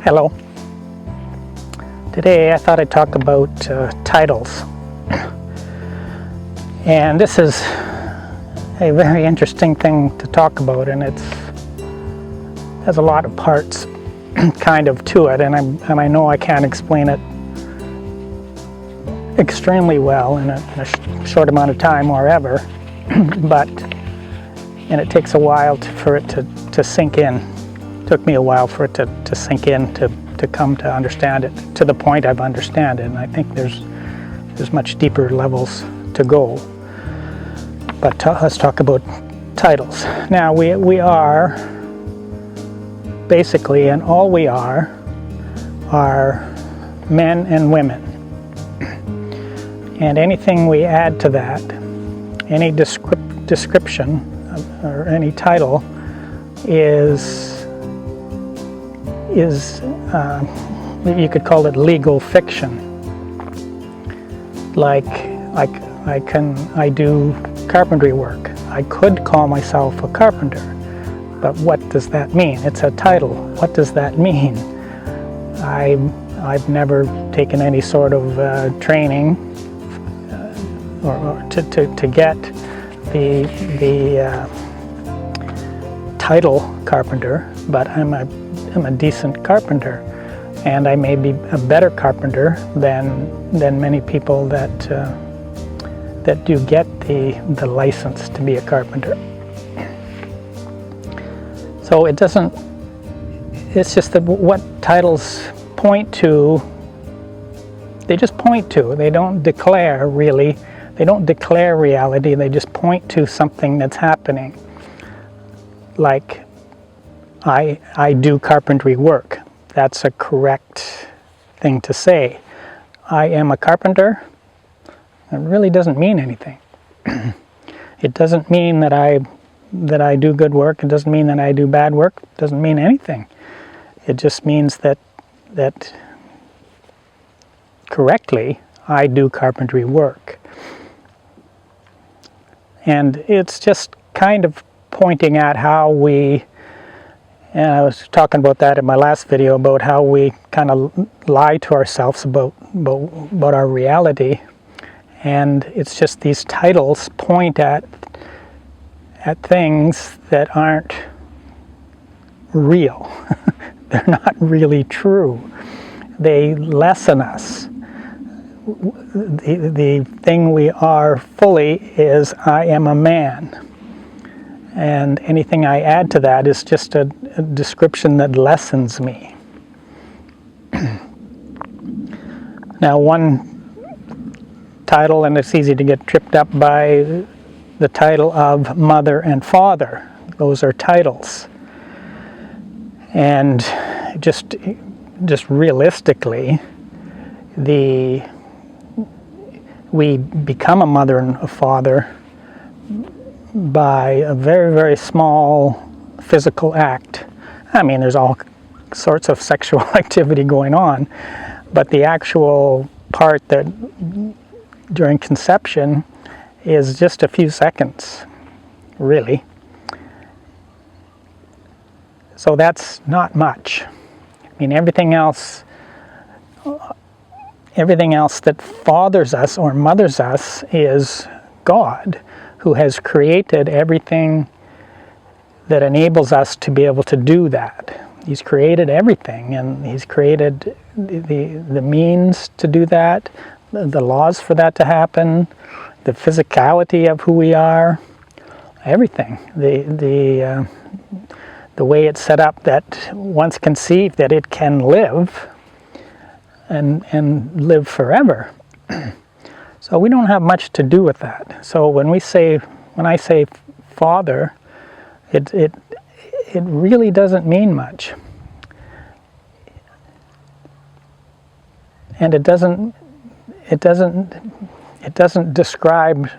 Hello. Today I thought I'd talk about titles. And this is a very interesting thing to talk about, and it has a lot of parts kind of to it, and I know I can't explain it extremely well in a short amount of time or ever, and it takes a while for it to sink in. It took me a while for it to sink in, to come to understand it to the point I've understand it, and I think there's much deeper levels to go. But let's talk about titles. Now we are basically, and all we are men and women. And anything we add to that, any description or any title is you could call it legal fiction. Like I do carpentry work. I could call myself a carpenter, but what does that mean? It's a title. What does that mean? I've never taken any sort of training or to get the title carpenter, but I'm a decent carpenter, and I may be a better carpenter than many people that do get the license to be a carpenter. So it's just that what titles point to, they just point to, they don't declare really, they don't declare reality, they just point to something that's happening. Like, I do carpentry work. That's a correct thing to say. I am a carpenter. It really doesn't mean anything. It doesn't mean that I do good work. It doesn't mean that I do bad work. It doesn't mean anything. It just means that correctly I do carpentry work. And it's just kind of pointing at how we, and I was talking about that in my last video, about how we kind of lie to ourselves about our reality. And it's just these titles point at things that aren't real. They're not really true. They lessen us. The thing we are fully is, I am a man. And anything I add to that is just a description that lessens me. Now, one title, and it's easy to get tripped up by the title of mother and father. Those are titles. And just realistically, we become a mother and a father by a very, very small physical act. I mean, there's all sorts of sexual activity going on, but the actual part that during conception is just a few seconds, really. So that's not much. I mean, everything else that fathers us or mothers us is God, who has created everything that enables us to be able to do that. He's created everything, and He's created the means to do that, the laws for that to happen, the physicality of who we are, everything. The way it's set up that once conceived that it can live and live forever. So we don't have much to do with that. So when I say father, it really doesn't mean much. And it doesn't describe,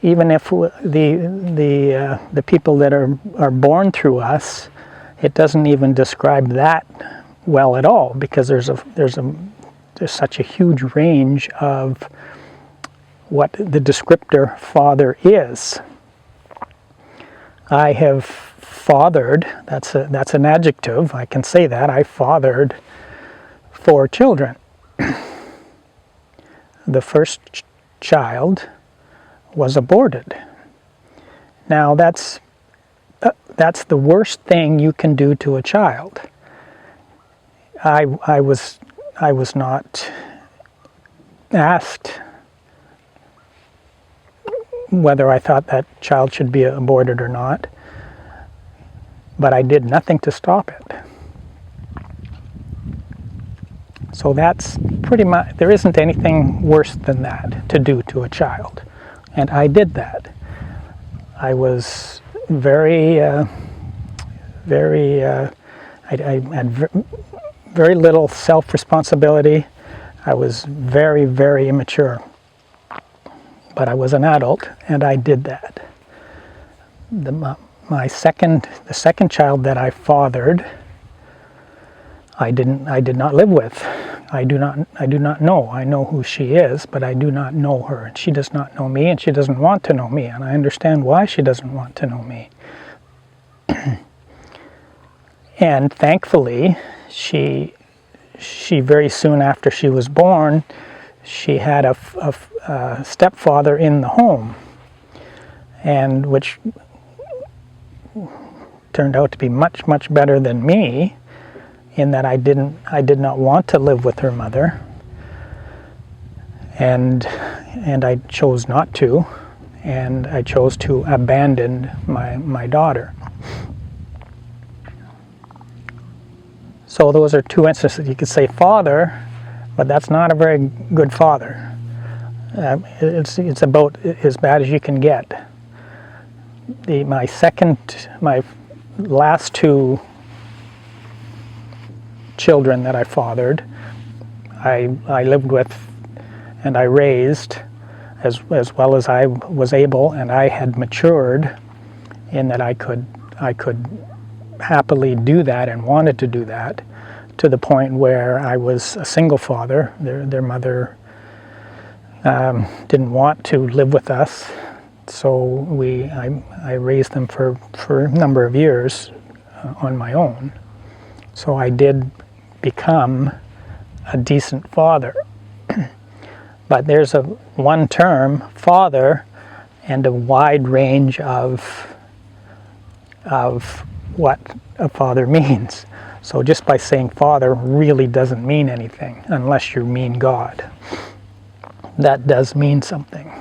even if the people that are born through us, it doesn't even describe that well at all, because there's such a huge range of what the descriptor father is. I have fathered, that's an adjective, I can say that, I fathered 4 children. The first child was aborted. Now that's the worst thing you can do to a child. I was not asked whether I thought that child should be aborted or not, but I did nothing to stop it. So that's pretty much, there isn't anything worse than that to do to a child. And I did that. I was I had very little self-responsibility. I was very, very immature. But I was an adult, and I did that. The second child that I fathered, I did not live with. I do not know. I know who she is, but I do not know her. And she does not know me, and she doesn't want to know me. And I understand why she doesn't want to know me. And thankfully, she very soon after she was born, she had a stepfather in the home, and which turned out to be much, much better than me, in that I did not want to live with her mother, and I chose not to, and I chose to abandon my daughter. So those are 2 instances. You could say father, but that's not a very good father. It's about as bad as you can get. My last 2 children that I fathered, I lived with and I raised as well as I was able, and I had matured in that I could happily do that and wanted to do that, to the point where I was a single father. Their mother didn't want to live with us, so I raised them for a number of years on my own. So I did become a decent father. But there's one term, father, and a wide range of what a father means. So just by saying father really doesn't mean anything unless you mean God. That does mean something.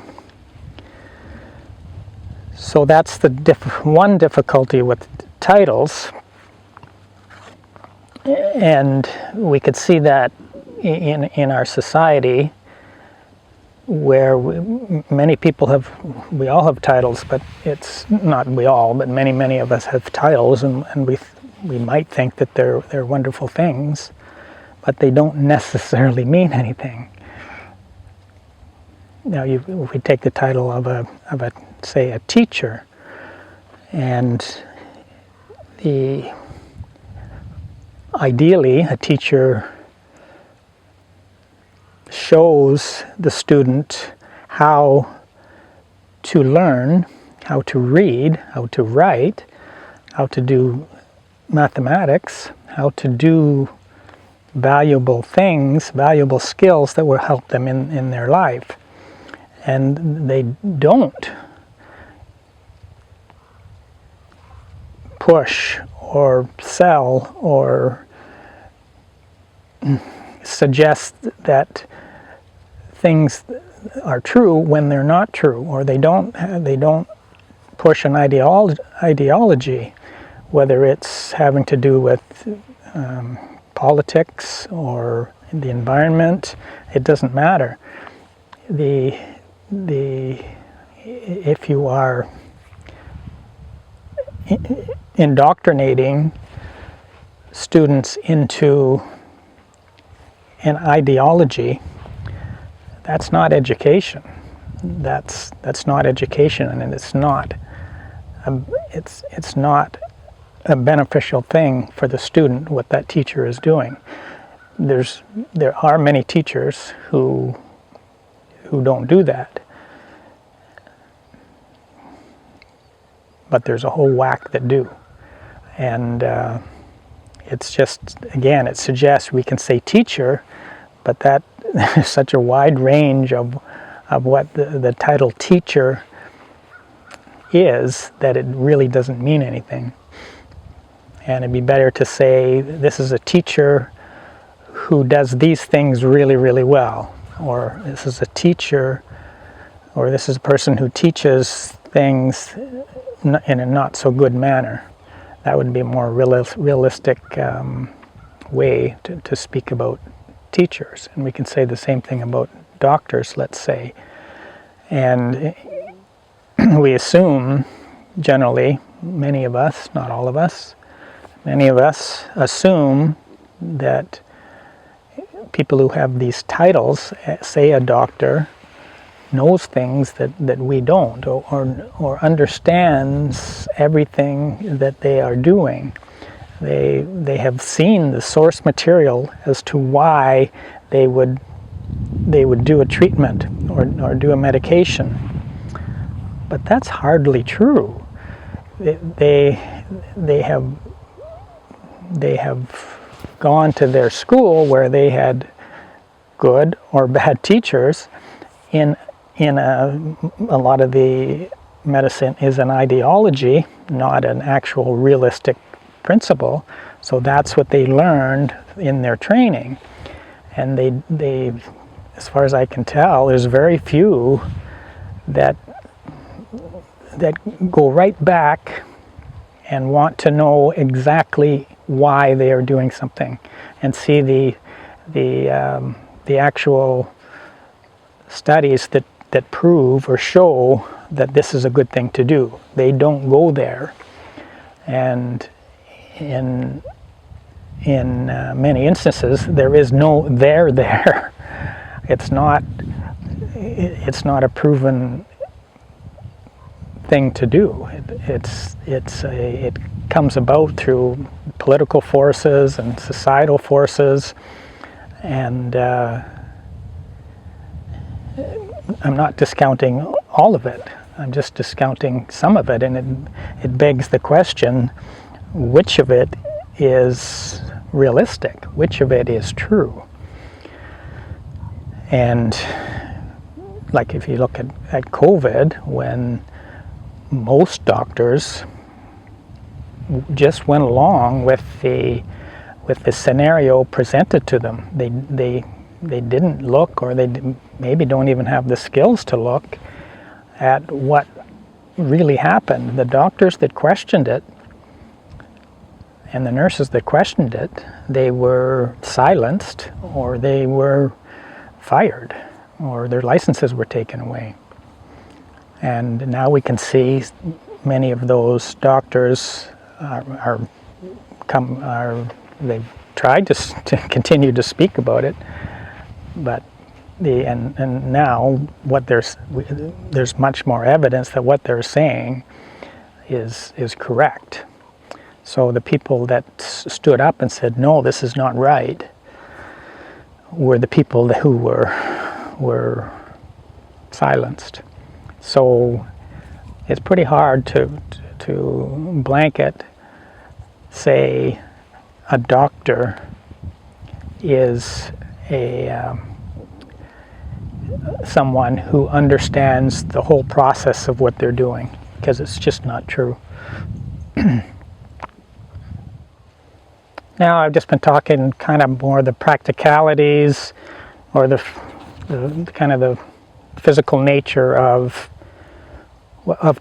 So that's the one difficulty with titles, and we could see that in our society, where many people we all have titles, but it's not we all, but many of us have titles, and we might think that they're wonderful things, but they don't necessarily mean anything. Now, if we take the title of say a teacher, and ideally a teacher shows the student how to learn, how to read, how to write, how to do mathematics, how to do valuable things, valuable skills that will help them in their life. And they don't push or sell or suggest that things are true when they're not true, or they don't push an ideology, whether it's having to do with politics or the environment. It doesn't matter. If you are indoctrinating students into an ideology, that's not education. That's not education, and it's not a beneficial thing for the student what that teacher is doing. There are many teachers who don't do that, but there's a whole whack that do. And it's just, again, it suggests we can say teacher, but that there's such a wide range of what the title teacher is that it really doesn't mean anything. And it'd be better to say this is a teacher who does these things really, really well, or this is a teacher, or this is a person who teaches things in a not so good manner. That would be a more realistic way to speak about teachers. And we can say the same thing about doctors, let's say. And we assume, generally, many of us, not all of us, many of us assume that people who have these titles, say a doctor, knows things that we don't, or understands everything that they are doing. They have seen the source material as to why they would do a treatment or do a medication. But that's hardly true. They have gone to their school where they had good or bad teachers. In a lot of the medicine is an ideology, not an actual realistic principle. So that's what they learned in their training. And they, as far as I can tell, there's very few that go right back and want to know exactly why they are doing something and see the actual studies that prove or show that this is a good thing to do. They don't go there. And in many instances, there is no there. It's not a proven thing to do. It comes about through political forces and societal forces, and I'm not discounting all of it. I'm just discounting some of it, and it begs the question, which of it is realistic? Which of it is true? And like if you look at COVID, when most doctors just went along with the scenario presented to them. They didn't look, or they maybe don't even have the skills to look at what really happened. The doctors that questioned it and the nurses that questioned it, they were silenced, or they were fired, or their licenses were taken away. And now we can see many of those doctors they've tried to continue to speak about it, but and now what there's much more evidence that what they're saying is correct. So the people that stood up and said, no, this is not right, were the people who were silenced. So it's pretty hard to blanket say a doctor is someone who understands the whole process of what they're doing, because it's just not true. Now I've just been talking kind of more the practicalities, or the kind of the physical nature of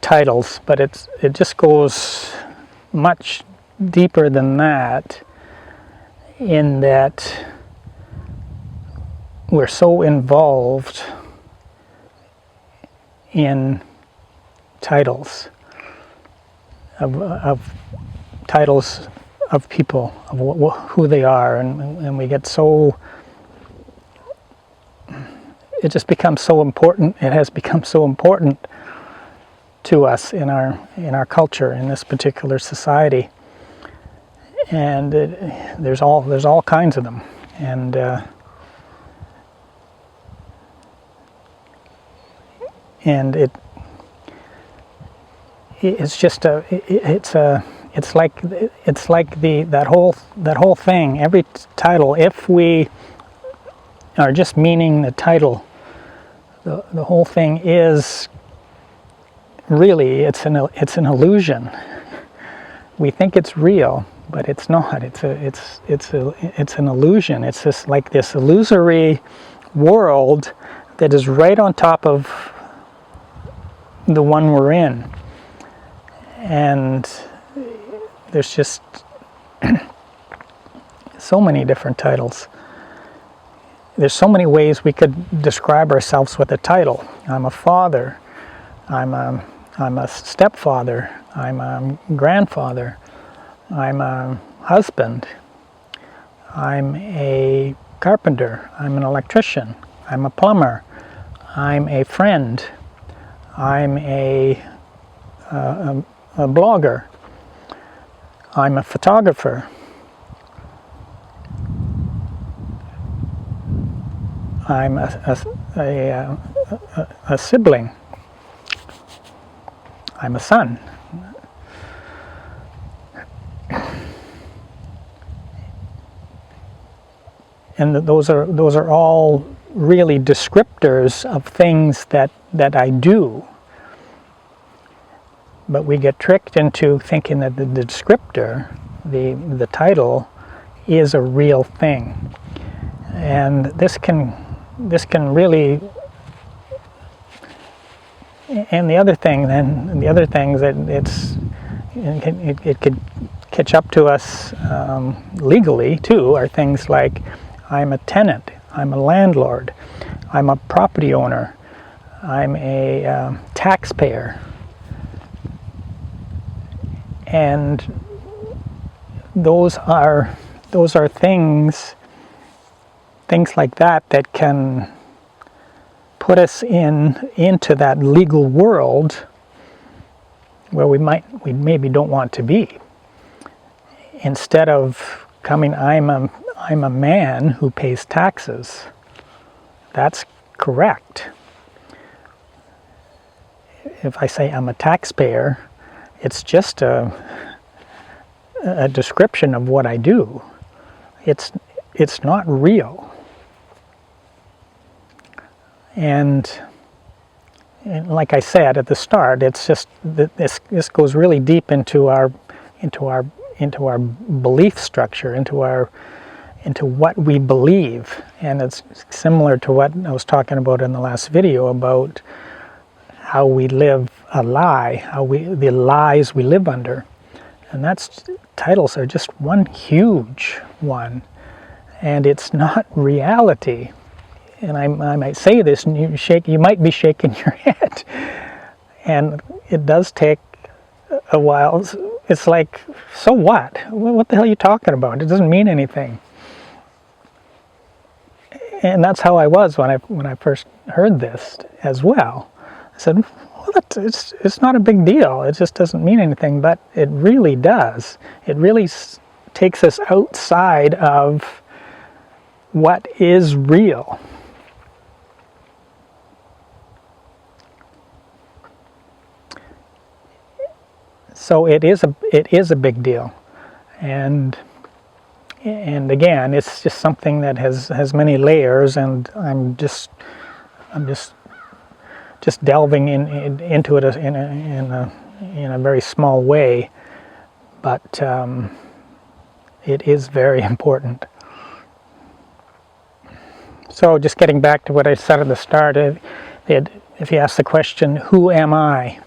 titles, but it just goes much deeper than that, in that we're so involved in titles of titles of people, of who they are, and we get so, it just becomes so important. It has become so important to us in our culture, in this particular society, and there's all kinds of them, and it's just it's like that whole thing. Every title, if we are just meaning the title, the whole thing is really it's an illusion. We think it's real, but it's not. It's an illusion. It's just like this illusory world that is right on top of the one we're in. And there's just so many different titles. There's so many ways we could describe ourselves with a title. I'm a father. I'm a stepfather. I'm a grandfather. I'm a husband. I'm a carpenter. I'm an electrician. I'm a plumber. I'm a friend. I'm a blogger. I'm a photographer. I'm a sibling. I'm a son. And those are all really descriptors of things that I do. But we get tricked into thinking that the descriptor, the title, is a real thing. And this can really, and the other things that it could catch up to us legally too, are things like I'm a tenant, I'm a landlord, I'm a property owner, I'm a taxpayer. And those are things like that can put us into that legal world where we maybe don't want to be. Instead of coming, I'm a man who pays taxes. That's correct. If I say I'm a taxpayer, it's just a description of what I do. It's not real. And like I said at the start, it's just this goes really deep into our belief structure, into what we believe. And it's similar to what I was talking about in the last video about how we live a lie, the lies we live under. And titles are just one huge one, and it's not reality. And I might say this, and you might be shaking your head, and it does take a while. It's like, so what? What the hell are you talking about? It doesn't mean anything. And that's how I was when I first heard this as well. I said, well, it's not a big deal. It just doesn't mean anything, but it really does. It really takes us outside of what is real. So it is a big deal, and again, it's just something that has many layers, and I'm just delving into it in a very small way, but it is very important. So just getting back to what I said at the start, if you ask the question, who am I?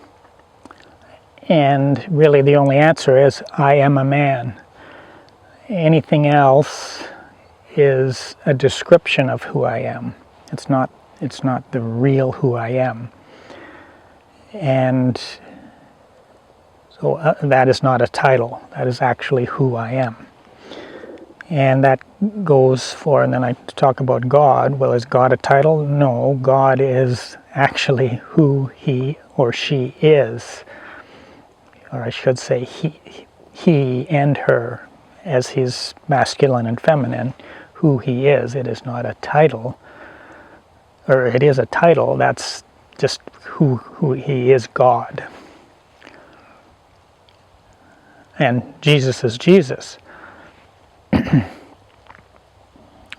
And really the only answer is, I am a man. Anything else is a description of who I am. It's not the real who I am. And so that is not a title. That is actually who I am. And that goes for, and then I talk about God. Well, is God a title? No, God is actually who he or she is. Or I should say he and her, as he's masculine and feminine, who he is. It is not a title, or it is a title. That's just who he is, God. and Jesus is Jesus.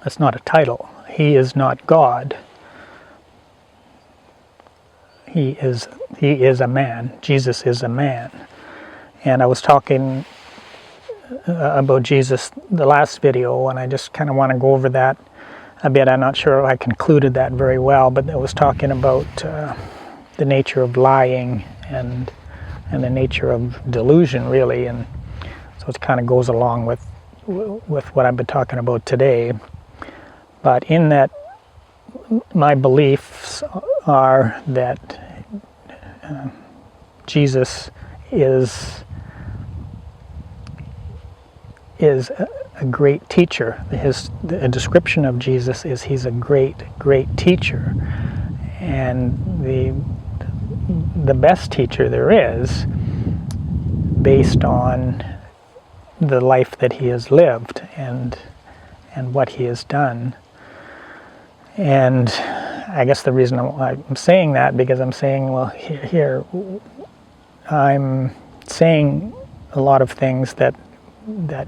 That's not a title. He is not God. He is a man. Jesus is a man. And I was talking about Jesus the last video, and I just kind of want to go over that a bit. I'm not sure I concluded that very well, but I was talking about the nature of lying and the nature of delusion, really, and so it kind of goes along with what I've been talking about today. But in that, my beliefs are that Jesus is a great teacher. The description of Jesus is he's a great teacher, and the best teacher there is, based on the life that he has lived and what he has done. And I guess the reason I'm saying that, because I'm saying, well, here I'm saying a lot of things that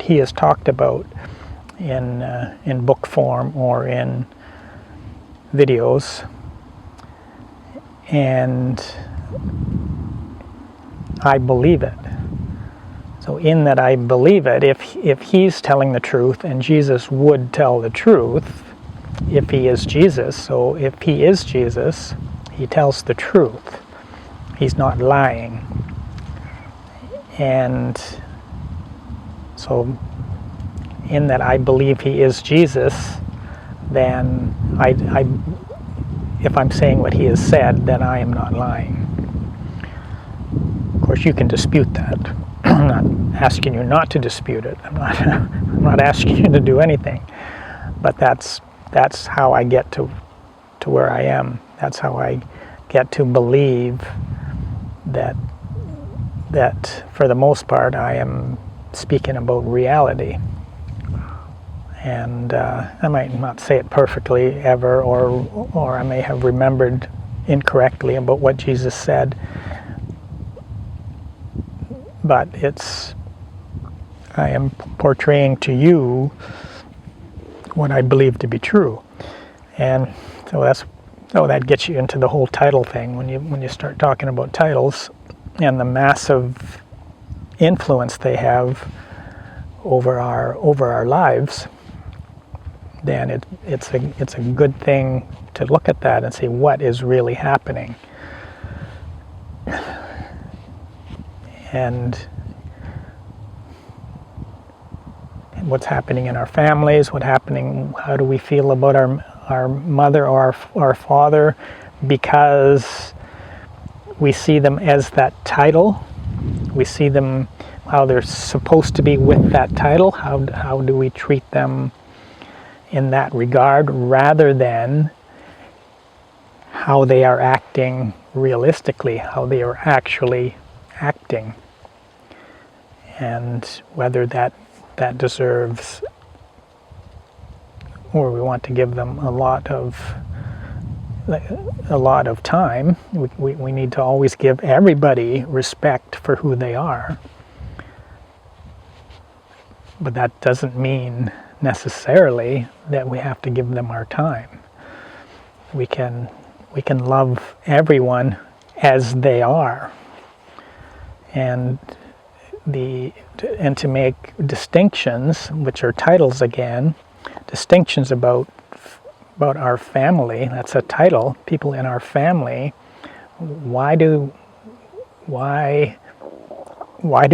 he has talked about in book form or in videos, and I believe it. So in that I believe it, if he's telling the truth, and Jesus would tell the truth if he is Jesus, so if he is Jesus, he tells the truth. He's not lying. And so in that I believe he is Jesus, then if I'm saying what he has said, then I am not lying. Of course, you can dispute that. I'm not asking you not to dispute it. I'm not asking you to do anything. But that's how I get to where I am. That's how I get to believe that for the most part I am speaking about reality. And I might not say it perfectly ever, or I may have remembered incorrectly about what Jesus said. But I am portraying to you what I believe to be true. And so that gets you into the whole title thing. When you start talking about titles and the massive influence they have over our lives, then it's a good thing to look at that and see what is really happening. And what's happening in our families, how do we feel about our mother or our father, because we see them as that title. We see them how they're supposed to be with that title. How do we treat them in that regard, rather than how they are acting realistically, how they are actually acting, and whether that deserves, or we want to give them a lot of time. We need to always give everybody respect for who they are, but that doesn't mean necessarily that we have to give them our time. We can love everyone as they are, and to make distinctions, which are titles again, distinctions about our family. That's a title. People in our family. Why do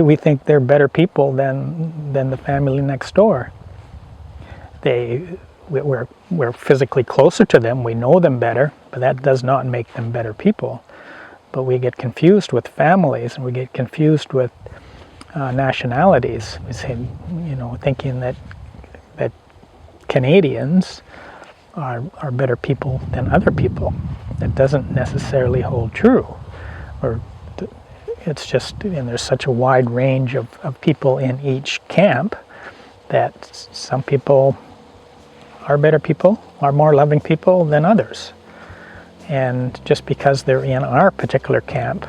we think they're better people than the family next door? We're physically closer to them. We know them better, but that does not make them better people. But we get confused with families, and we get confused with nationalities. We say, thinking that Canadians are better people than other people. That doesn't necessarily hold true. Or it's just, and there's such a wide range of people in each camp that some people are better people, are more loving people than others. And just because they're in our particular camp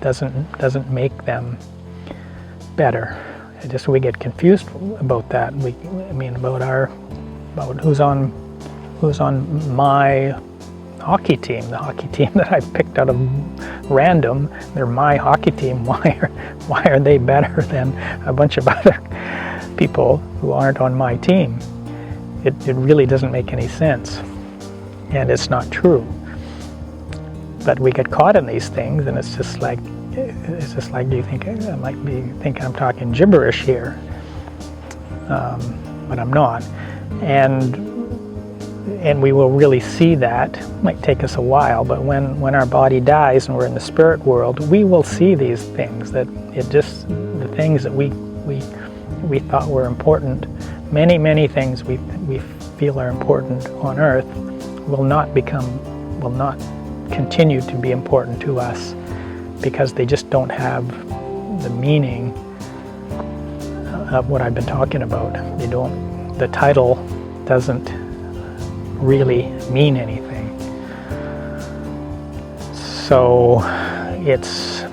doesn't make them better. we get confused about that. About who's on my hockey team, the hockey team that I picked out of random. They're my hockey team. Why are they better than a bunch of other people who aren't on my team? It really doesn't make any sense, and it's not true. But we get caught in these things, and it's just like, do you think I might be thinking I'm talking gibberish here? But I'm not. And we will really see that. It might take us a while, but when our body dies and we're in the spirit world, we will see these things, the things that we thought were important. Many things we feel are important on earth will not continue to be important to us, because they just don't have the meaning of what I've been talking about. The title doesn't really mean anything. So it's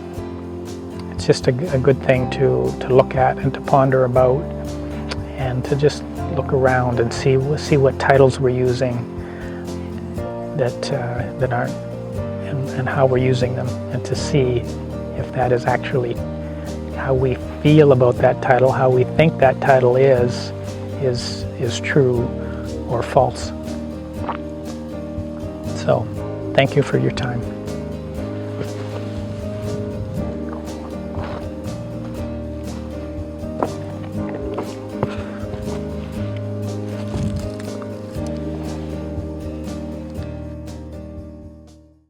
just a good thing to look at and to ponder about, and to just look around and see what titles we're using that aren't, and how we're using them, and to see if that is actually how we feel about that title, how we think that title is true or false. So, thank you for your time.